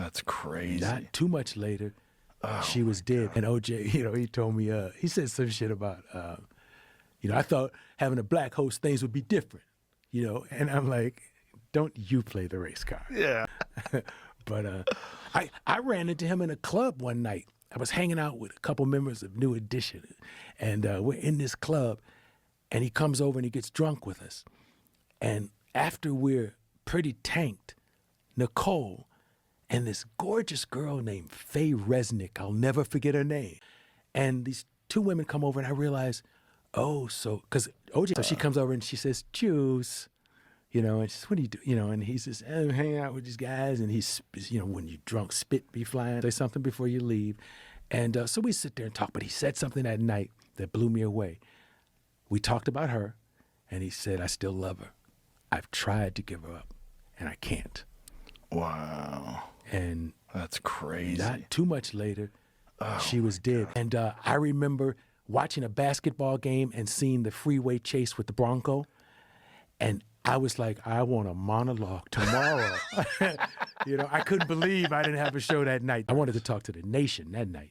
That's crazy. Not too much later, she was dead. And O.J., he told me, he said some shit about, I thought having a black host, things would be different, and I'm like, don't you play the race card. Yeah. But I ran into him in a club one night. I was hanging out with a couple members of New Edition, and we're in this club, and he comes over and he gets drunk with us. And after we're pretty tanked, Nicole and this gorgeous girl named Faye Resnick, I'll never forget her name, and these two women come over, and I realize, because O.J., so she comes over and she says, "Juice." And she says, "What do you do?" And he says, "I'm hanging out with these guys." And he's, when you're drunk, spit be flying. Say something before you leave. And so we sit there and talk. But he said something that night that blew me away. We talked about her, and he said, "I still love her. I've tried to give her up, and I can't." Wow. And that's crazy. Not too much later, she was dead. God. And I remember watching a basketball game and seeing the freeway chase with the Bronco. And I was like, I want a monologue tomorrow. I couldn't believe I didn't have a show that night. I wanted to talk to the nation that night.